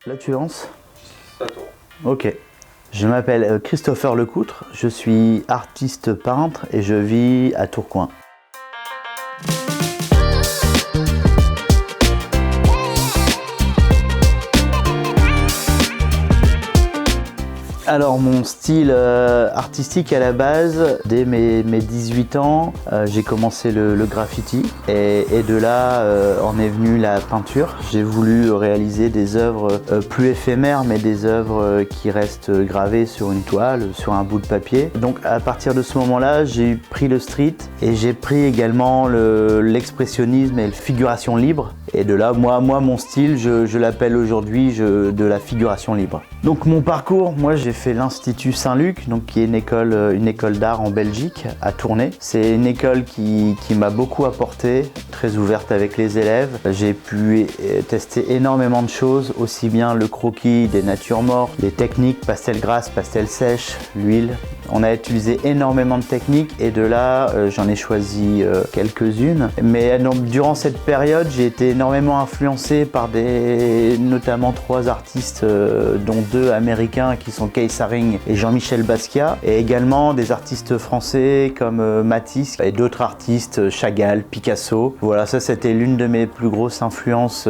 Là tu lances? Ça tourne. Ok. Je m'appelle Christopher Lecoutre, je suis artiste peintre et je vis à Tourcoing. Alors mon style artistique à la base, dès mes 18 ans, j'ai commencé le graffiti et de là en est venue la peinture. J'ai voulu réaliser des œuvres plus éphémères mais des œuvres qui restent gravées sur une toile, sur un bout de papier. Donc à partir de ce moment-là, j'ai pris le street et j'ai pris également l'expressionnisme et la figuration libre. Et de là, moi mon style, je l'appelle aujourd'hui de la figuration libre. Donc mon parcours, moi j'ai fait l'Institut Saint-Luc, donc qui est une école d'art en Belgique, à Tournai. C'est une école qui m'a beaucoup apporté, très ouverte avec les élèves. J'ai pu tester énormément de choses, aussi bien le croquis des natures mortes, les techniques, pastel grasse, pastel sèche, l'huile. On a utilisé énormément de techniques et de là, j'en ai choisi quelques-unes. Mais durant cette période, j'ai été énormément influencé par notamment 3 artistes, dont 2 américains qui sont Keith Haring et Jean-Michel Basquiat, et également des artistes français comme Matisse et d'autres artistes, Chagall, Picasso. Voilà, ça c'était l'une de mes plus grosses influences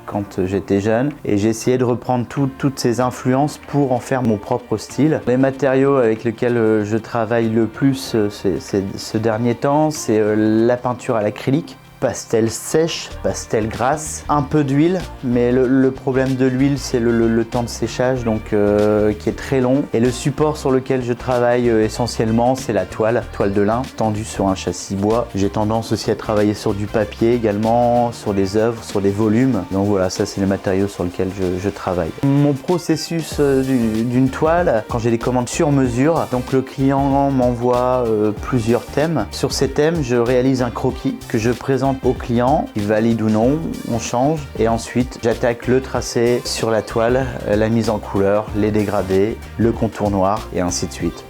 quand j'étais jeune, et j'ai essayé de reprendre toutes ces influences pour en faire mon propre style. Les matériaux avec lesquels je travaille le plus ce dernier temps, c'est la peinture à l'acrylique, pastel sèche, pastel grasse, un peu d'huile, mais le problème de l'huile c'est le temps de séchage donc qui est très long, et le support sur lequel je travaille essentiellement c'est la toile de lin tendue sur un châssis bois. J'ai tendance aussi à travailler sur du papier également, sur des œuvres, sur des volumes, donc voilà, ça c'est les matériaux sur lesquels je travaille. Mon processus d'une toile, quand j'ai des commandes sur mesure, donc le client m'envoie plusieurs thèmes. Sur ces thèmes, je réalise un croquis que je présente au client, il valide ou non, on change, et ensuite j'attaque le tracé sur la toile, la mise en couleur, les dégradés, le contour noir et ainsi de suite.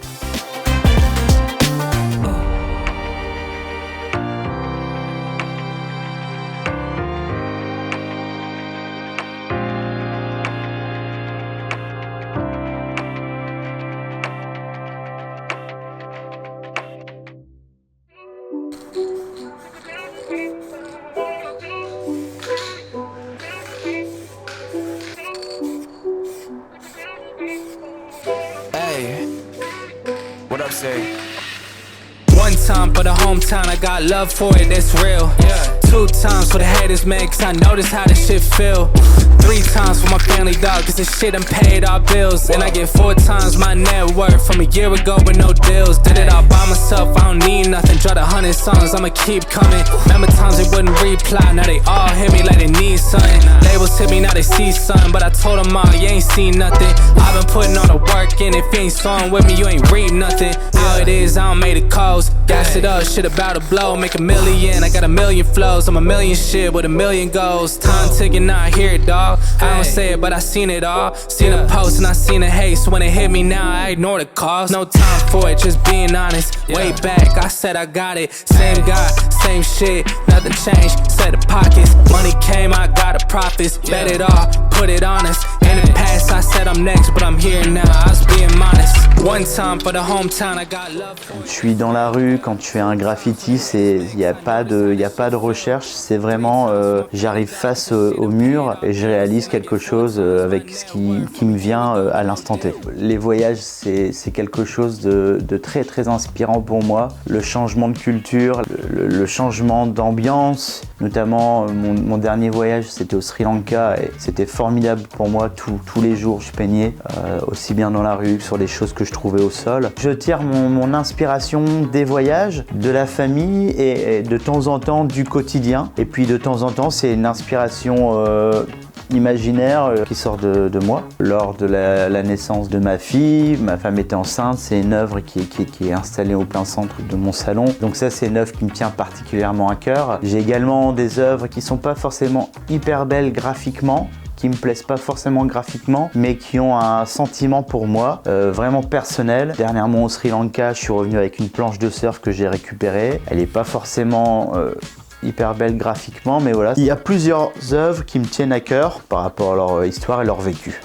What up, say? One time for the hometown, I got love for it, that's real. 2 times for the haters, man, cause I notice how this shit feel. 3 times for my family, dog, cause this shit done paid our bills. And I get 4 times my net worth from a year ago with no deals. Did it all by myself, I don't need nothing. Dropped 100 songs, I'ma keep coming. Remember times they wouldn't reply, now they all hit me like they need something. Labels hit me, now they see something, but I told them all, you ain't seen nothing. I've been putting all the work in, if you ain't sawing with me, you ain't read nothing. How it is, I don't make the calls. Gas it up, shit about to blow, make 1 million. I got 1 million flows, I'm 1 million shit with 1 million goals. Time ticking, now I hear it, dog. I don't say it, but I seen it all. Seen the post and I seen the hate, so when it hit me now, I ignore the calls. No time for it, just being honest. Way back, I said I got it. Same guy, same shit, nothing changed. Set the pockets, money came, I got the profits. Bet it all, put it on us. In the past, I said I'm next, but I'm here now, I was being modest. One time for the hometown, I got love. Quand je suis dans la rue, quand je fais un graffiti, il n'y a pas de recherche, c'est vraiment j'arrive face au mur et je réalise quelque chose avec ce qui me vient à l'instant T. Les voyages, c'est quelque chose de très inspirant pour moi. Le changement de culture, le changement d'ambiance, notamment mon dernier voyage c'était au Sri Lanka et c'était formidable pour moi. Tous les jours je peignais, aussi bien dans la rue que sur les choses que je trouvais au sol. Je tire mon inspiration des voyages, de la famille et de temps en temps du quotidien. Et puis de temps en temps c'est une inspiration imaginaire qui sort de moi. Lors de la naissance de ma fille, ma femme était enceinte, c'est une œuvre qui est installée au plein centre de mon salon. Donc ça c'est une œuvre qui me tient particulièrement à cœur. J'ai également des œuvres qui sont pas forcément hyper belles graphiquement, qui me plaisent pas forcément graphiquement, mais qui ont un sentiment pour moi vraiment personnel. Dernièrement au Sri Lanka, je suis revenu avec une planche de surf que j'ai récupérée. Elle est pas forcément hyper belles graphiquement, mais voilà. Il y a plusieurs œuvres qui me tiennent à cœur par rapport à leur histoire et leur vécu.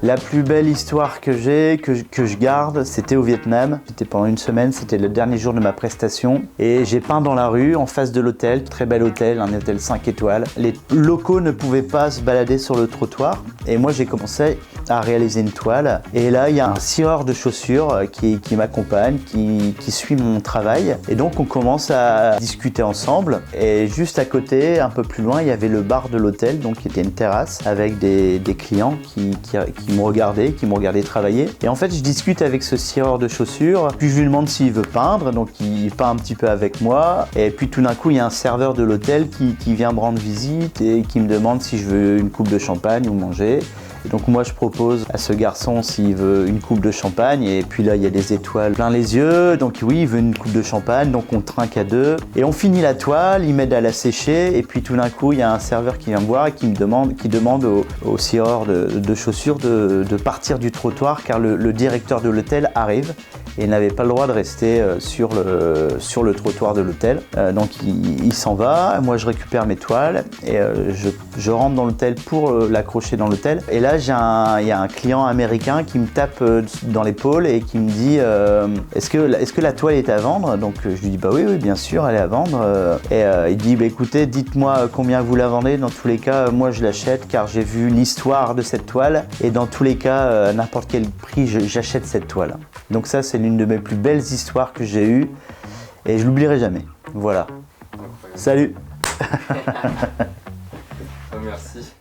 La plus belle histoire que j'ai, que je garde, c'était au Vietnam. J'étais pendant une semaine, c'était le dernier jour de ma prestation. Et j'ai peint dans la rue, en face de l'hôtel, très bel hôtel, un hôtel 5 étoiles. Les locaux ne pouvaient pas se balader sur le trottoir. Et moi, j'ai commencé à réaliser une toile. Et là, il y a un cireur de chaussures qui m'accompagne, qui suit mon travail. Et donc, on commence à discuter ensemble. Et juste à côté, un peu plus loin, il y avait le bar de l'hôtel, donc qui était une terrasse, avec des clients qui m'ont regardé travailler. Et en fait, je discute avec ce cireur de chaussures, puis je lui demande s'il veut peindre, donc il peint un petit peu avec moi. Et puis tout d'un coup, il y a un serveur de l'hôtel qui vient me rendre visite et qui me demande si je veux une coupe de champagne ou manger. Et donc moi je propose à ce garçon s'il veut une coupe de champagne, et puis là il y a des étoiles plein les yeux, donc oui il veut une coupe de champagne, donc on trinque à deux et on finit la toile, il m'aide à la sécher, et puis tout d'un coup il y a un serveur qui vient me voir et qui demande au cireur de chaussures de partir du trottoir car le directeur de l'hôtel arrive et n'avait pas le droit de rester sur le trottoir de l'hôtel. Donc il s'en va, moi je récupère mes toiles et je rentre dans l'hôtel pour l'accrocher dans l'hôtel. Et là il y a un client américain qui me tape dans l'épaule et qui me dit est-ce que la toile est à vendre? Donc je lui dis bah oui bien sûr elle est à vendre. Et il dit bah écoutez, dites-moi combien vous la vendez, dans tous les cas moi je l'achète car j'ai vu l'histoire de cette toile et dans tous les cas à n'importe quel prix j'achète cette toile. Donc ça c'est l'une de mes plus belles histoires que j'ai eues et je l'oublierai jamais. Voilà. Salut. Merci.